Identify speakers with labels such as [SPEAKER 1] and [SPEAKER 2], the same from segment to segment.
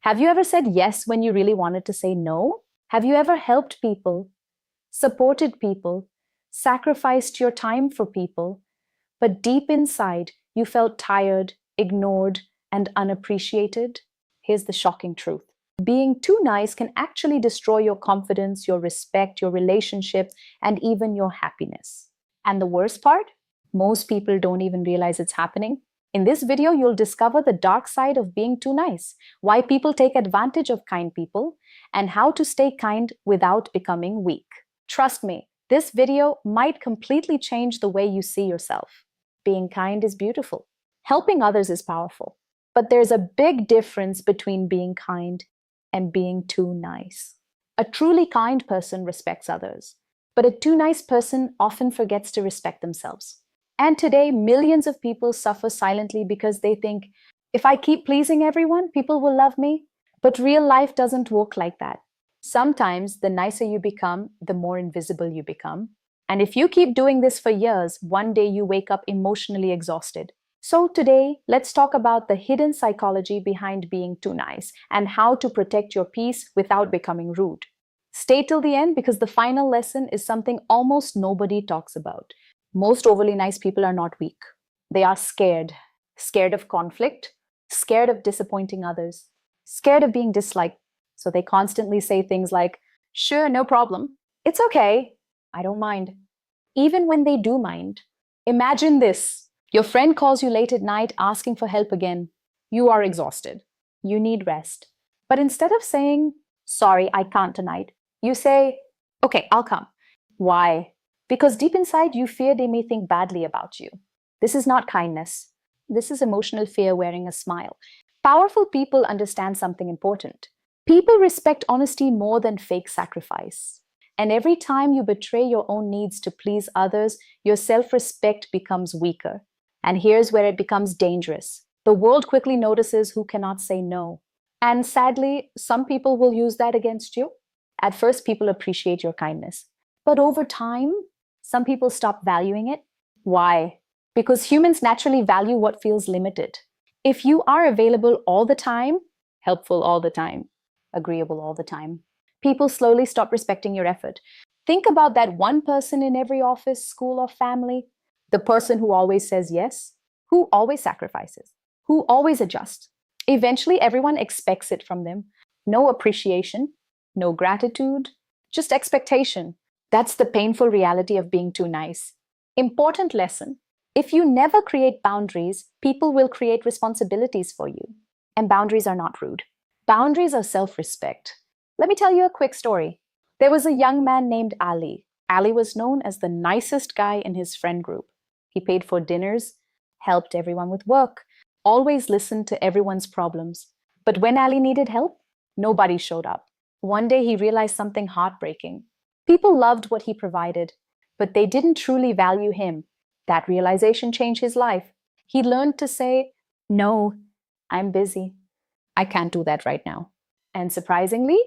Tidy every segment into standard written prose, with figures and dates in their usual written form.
[SPEAKER 1] Have you ever said yes when you really wanted to say no? Have you ever helped people, supported people, sacrificed your time for people, but deep inside you felt tired, ignored, and unappreciated? Here's the shocking truth. Being too nice can actually destroy your confidence, your respect, your relationship, and even your happiness. And the worst part? Most people don't even realize it's happening. In this video, you'll discover the dark side of being too nice, why people take advantage of kind people, and how to stay kind without becoming weak. Trust me, this video might completely change the way you see yourself. Being kind is beautiful. Helping others is powerful. But there's a big difference between being kind and being too nice. A truly kind person respects others, but a too nice person often forgets to respect themselves. And today, millions of people suffer silently because they think, if I keep pleasing everyone, people will love me. But real life doesn't work like that. Sometimes, the nicer you become, the more invisible you become. And if you keep doing this for years, one day you wake up emotionally exhausted. So today, let's talk about the hidden psychology behind being too nice and how to protect your peace without becoming rude. Stay till the end because the final lesson is something almost nobody talks about. Most overly nice people are not weak. They are scared. Scared of conflict, scared of disappointing others, scared of being disliked. So they constantly say things like, sure, no problem. It's okay. I don't mind. Even when they do mind. Imagine this. Your friend calls you late at night asking for help again. You are exhausted. You need rest. But instead of saying, sorry, I can't tonight, you say, okay, I'll come. Why? Because deep inside you fear they may think badly about you. This is not kindness. This is emotional fear wearing a smile. Powerful people understand something important. People respect honesty more than fake sacrifice. And every time you betray your own needs to please others, your self-respect becomes weaker. And here's where it becomes dangerous. The world quickly notices who cannot say no. And sadly, some people will use that against you. At first, people appreciate your kindness. But over time, some people stop valuing it. Why? Because humans naturally value what feels limited. If you are available all the time, helpful all the time, agreeable all the time, people slowly stop respecting your effort. Think about that one person in every office, school, or family. The person who always says yes, who always sacrifices, who always adjusts. Eventually, everyone expects it from them. No appreciation, no gratitude, just expectation. That's the painful reality of being too nice. Important lesson. If you never create boundaries, people will create responsibilities for you. And boundaries are not rude. Boundaries are self-respect. Let me tell you a quick story. There was a young man named Ali. Ali was known as the nicest guy in his friend group. He paid for dinners, helped everyone with work, always listened to everyone's problems. But when Ali needed help, nobody showed up. One day he realized something heartbreaking. People loved what he provided, but they didn't truly value him. That realization changed his life. He learned to say, no, I'm busy. I can't do that right now. And surprisingly,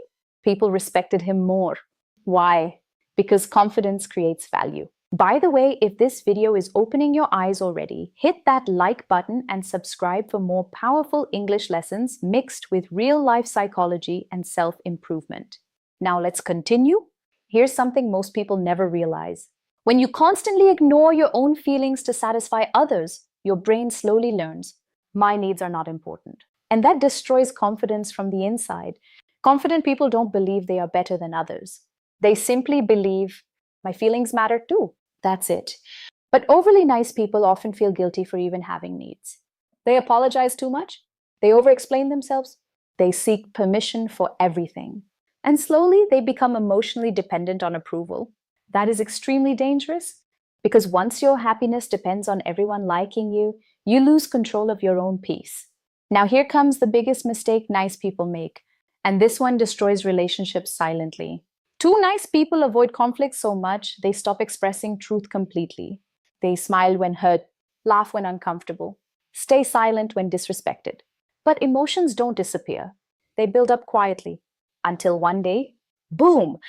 [SPEAKER 1] people respected him more. Why? Because confidence creates value. By the way, if this video is opening your eyes already, hit that like button and subscribe for more powerful English lessons mixed with real-life psychology and self-improvement. Now let's continue. Here's something most people never realize. When you constantly ignore your own feelings to satisfy others, your brain slowly learns, my needs are not important. And that destroys confidence from the inside. Confident people don't believe they are better than others. They simply believe, my feelings matter too. That's it. But overly nice people often feel guilty for even having needs. They apologize too much. They over-explain themselves. They seek permission for everything. And slowly, they become emotionally dependent on approval. That is extremely dangerous because once your happiness depends on everyone liking you, you lose control of your own peace. Now here comes the biggest mistake nice people make, and this one destroys relationships silently. Too nice people avoid conflict so much, they stop expressing truth completely. They smile when hurt, laugh when uncomfortable, stay silent when disrespected. But emotions don't disappear. They build up quietly until one day, boom,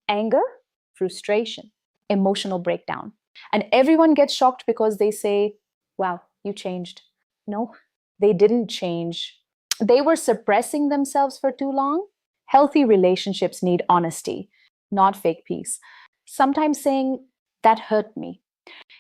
[SPEAKER 1] anger, frustration, emotional breakdown. And everyone gets shocked because they say, wow, you changed. No, they didn't change. They were suppressing themselves for too long. Healthy relationships need honesty, not fake peace. Sometimes saying, that hurt me,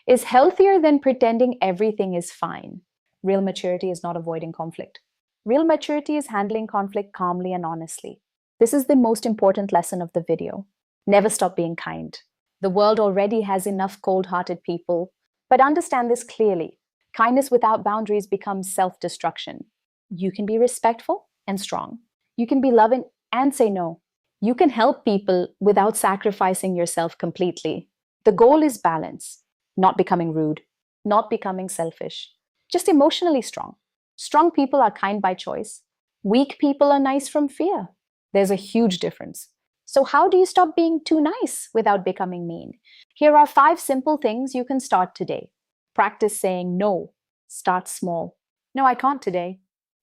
[SPEAKER 1] is healthier than pretending everything is fine. Real maturity is not avoiding conflict. Real maturity is handling conflict calmly and honestly. This is the most important lesson of the video. Never stop being kind. The world already has enough cold hearted people, but understand this clearly. Kindness without boundaries becomes self destruction. You can be respectful and strong. You can be loving and say no. You can help people without sacrificing yourself completely. The goal is balance, not becoming rude, not becoming selfish, just emotionally strong. Strong people are kind by choice. Weak people are nice from fear. There's a huge difference. So, how do you stop being too nice without becoming mean? Here are 5 simple things you can start today. Practice saying no. Start small. No, I can't today.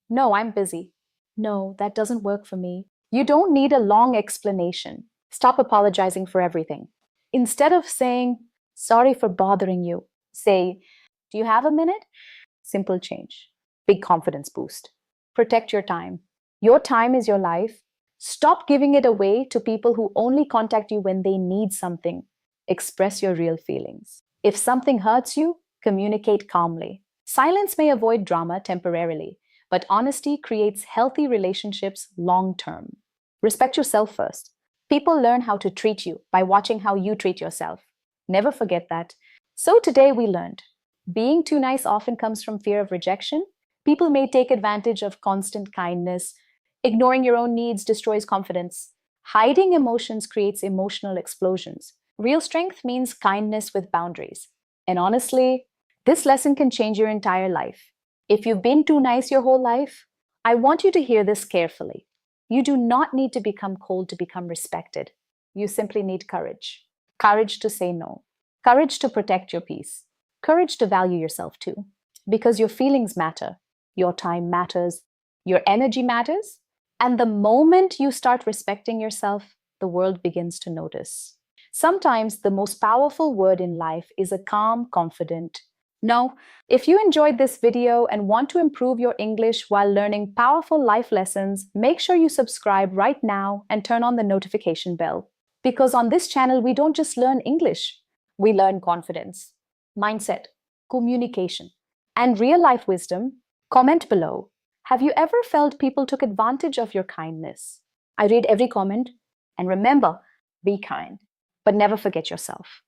[SPEAKER 1] No, I'm busy. No, that doesn't work for me. You don't need a long explanation. Stop apologizing for everything. Instead of saying, sorry for bothering you, say, do you have a minute? Simple change. Big confidence boost. Protect your time. Your time is your life. Stop giving it away to people who only contact you when they need something. Express your real feelings. If something hurts you, communicate calmly. Silence may avoid drama temporarily, but honesty creates healthy relationships long term. Respect yourself first. People learn how to treat you by watching how you treat yourself. Never forget that. So today we learned being too nice often comes from fear of rejection. People may take advantage of constant kindness. Ignoring your own needs destroys confidence. Hiding emotions creates emotional explosions. Real strength means kindness with boundaries. And honestly, this lesson can change your entire life. If you've been too nice your whole life, I want you to hear this carefully. You do not need to become cold to become respected. You simply need courage. Courage to say no. Courage to protect your peace. Courage to value yourself too. Because your feelings matter. Your time matters. Your energy matters. And the moment you start respecting yourself, the world begins to notice. Sometimes the most powerful word in life is a calm, confident no. If you enjoyed this video and want to improve your English while learning powerful life lessons, make sure you subscribe right now and turn on the notification bell. Because on this channel, we don't just learn English, we learn confidence, mindset, communication, and real life wisdom. Comment below. Have you ever felt people took advantage of your kindness? I read every comment, and remember, be kind, but never forget yourself.